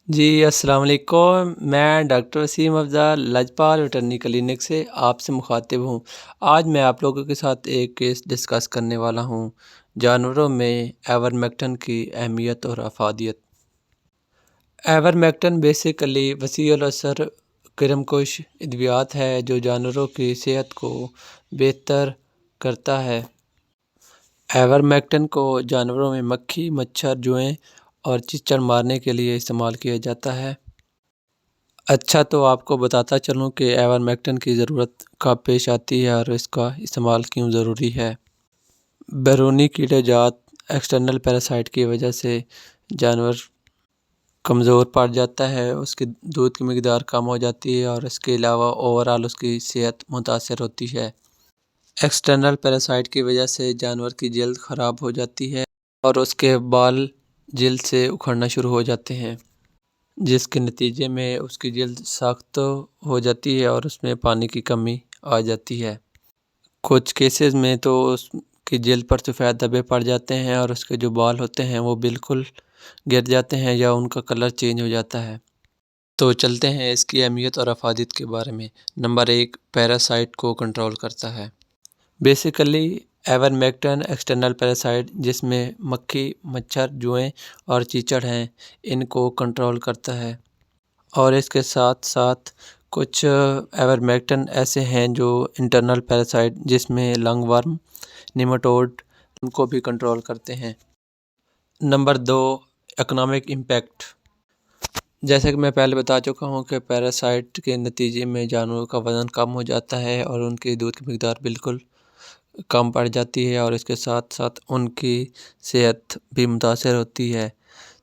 جی السلام علیکم، میں ڈاکٹر وسیم افضل لجپال ویٹرنری کلینک سے آپ سے مخاطب ہوں۔ آج میں آپ لوگوں کے ساتھ ایک کیس ڈسکس کرنے والا ہوں، جانوروں میں ایورمیکٹن کی اہمیت اور افادیت۔ ایورمیکٹن بیسیکلی وسیع الاثر کرم کش ادویات ہے جو جانوروں کی صحت کو بہتر کرتا ہے۔ ایورمیکٹن کو جانوروں میں مکھی، مچھر، جوئیں اور چیچڑ مارنے کے لیے استعمال کیا جاتا ہے۔ اچھا، تو آپ کو بتاتا چلوں کہ ایورمیکٹن کی ضرورت کب پیش آتی ہے اور اس کا استعمال کیوں ضروری ہے۔ بیرونی کیڑے جات ایکسٹرنل پیراسائٹ کی وجہ سے جانور کمزور پڑ جاتا ہے، اس کی دودھ کی مقدار کم ہو جاتی ہے اور اس کے علاوہ اوورآل اس کی صحت متاثر ہوتی ہے۔ ایکسٹرنل پیراسائٹ کی وجہ سے جانور کی جلد خراب ہو جاتی ہے اور اس کے بال جلد سے اکھڑنا شروع ہو جاتے ہیں، جس کے نتیجے میں اس کی جلد سخت ہو جاتی ہے اور اس میں پانی کی کمی آ جاتی ہے۔ کچھ کیسز میں تو اس کی جلد پر سفید دھبے پڑ جاتے ہیں اور اس کے جو بال ہوتے ہیں وہ بالکل گر جاتے ہیں یا ان کا کلر چینج ہو جاتا ہے۔ تو چلتے ہیں اس کی اہمیت اور افادیت کے بارے میں۔ نمبر 1، پیراسائٹ کو کنٹرول کرتا ہے۔ بیسیکلی ایورمیکٹن ایکسٹرنل پیراسائٹ جس میں مکھی، مچھر، جوئیں اور چیچڑ ہیں، ان کو کنٹرول کرتا ہے، اور اس کے ساتھ ساتھ کچھ ایورمیکٹن ایسے ہیں جو انٹرنل پیراسائٹ جس میں لنگ ورم، نیماٹوڈ، ان کو بھی کنٹرول کرتے ہیں۔ Number 2، economic impact. جیسا کہ میں پہلے بتا چکا ہوں کہ پیراسائٹ کے نتیجے میں جانوروں کا وزن کم ہو جاتا ہے اور ان کی دودھ کی مقدار بالکل کم پڑ جاتی ہے اور اس کے ساتھ ساتھ ان کی صحت بھی متاثر ہوتی ہے۔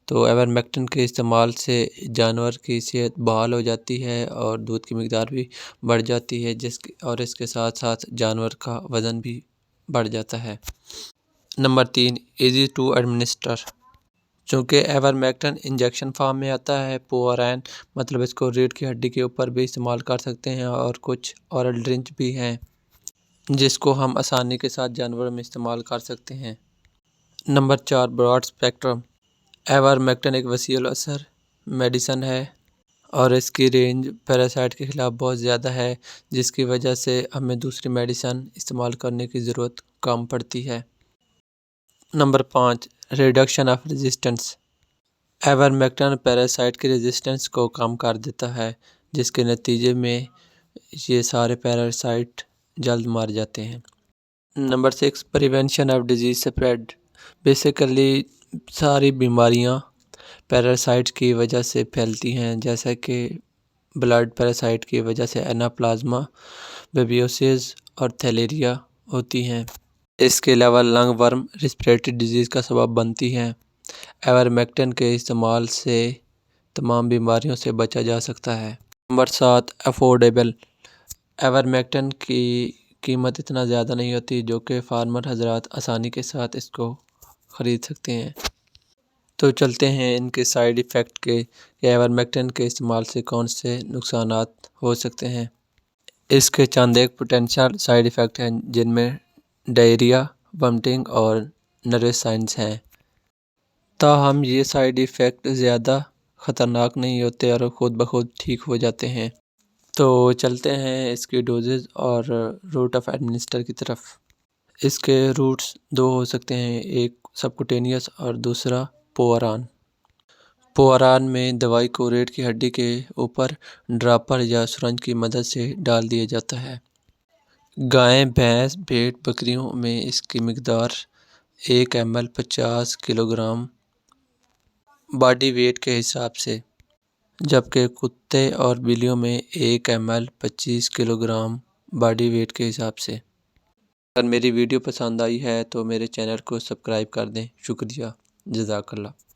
تو ایورمیکٹن کے استعمال سے جانور کی صحت بحال ہو جاتی ہے اور دودھ کی مقدار بھی بڑھ جاتی ہے، اور اس کے ساتھ ساتھ جانور کا وزن بھی بڑھ جاتا ہے۔ Number 3، easy to administer. چونکہ ایورمیکٹن انجیکشن فارم میں آتا ہے، پوارین مطلب اس کو ریڑھ کی ہڈی کے اوپر بھی استعمال کر سکتے ہیں، اور کچھ اورل ڈرنچ بھی ہیں جس کو ہم آسانی کے ساتھ جانوروں میں استعمال کر سکتے ہیں۔ Number 4، Broad spectrum. ایورمیکٹن ایک وسیع الاثر میڈیسن ہے اور اس کی رینج پیراسائٹ کے خلاف بہت زیادہ ہے، جس کی وجہ سے ہمیں دوسری میڈیسن استعمال کرنے کی ضرورت کم پڑتی ہے۔ Number 5، reduction of resistance. Ivermectin parasite کی ریزسٹنس کو کم کر دیتا ہے، جس کے نتیجے میں یہ سارے پیراسائٹ جلد مار جاتے ہیں۔ Number 6، prevention of disease spread. Basically ساری بیماریاں پیراسائٹ کی وجہ سے پھیلتی ہیں، جیسا کہ بلڈ پیراسائٹ کی وجہ سے اناپلازما، بیبیوسز اور تھیلیریا ہوتی ہیں۔ اس کے علاوہ لنگ ورم ریسپریٹری ڈیزیز کا سبب بنتی ہیں۔ ایورمیکٹن کے استعمال سے تمام بیماریوں سے بچا جا سکتا ہے۔ Number 7، affordable. ایورمیکٹن کی قیمت اتنا زیادہ نہیں ہوتی جو کہ فارمر حضرات آسانی کے ساتھ اس کو خرید سکتے ہیں۔ تو چلتے ہیں ان کے سائیڈ ایفیکٹ کے، کہ ایورمیکٹن کے استعمال سے کون سے نقصانات ہو سکتے ہیں۔ اس کے چند ایک پوٹینشیل سائیڈ ایفیکٹ ہیں جن میں ڈائریا، وامٹنگ اور نروس سائنس ہیں۔ تاہم یہ سائیڈ ایفیکٹ زیادہ خطرناک نہیں ہوتے اور خود بخود ٹھیک ہو جاتے ہیں۔ تو چلتے ہیں اس کی ڈوزز اور روٹ آف ایڈمنسٹر کی طرف۔ اس کے روٹس دو ہو سکتے ہیں، ایک سبکوٹینیس اور دوسرا پواران۔ پواران میں دوائی کو ریڑھ کی ہڈی کے اوپر ڈراپر یا سرنج کی مدد سے ڈال دیا جاتا ہے۔ گائیں، بھینس، بھیڑ، بکریوں میں اس کی مقدار 1 ml 50 کلوگرام باڈی ویٹ کے حساب سے، جبکہ کتے اور بلیوں میں 1 ml 25 کلوگرام باڈی ویٹ کے حساب سے۔ اگر میری ویڈیو پسند آئی ہے تو میرے چینل کو سبسکرائب کر دیں۔ شکریہ، جزاک اللہ۔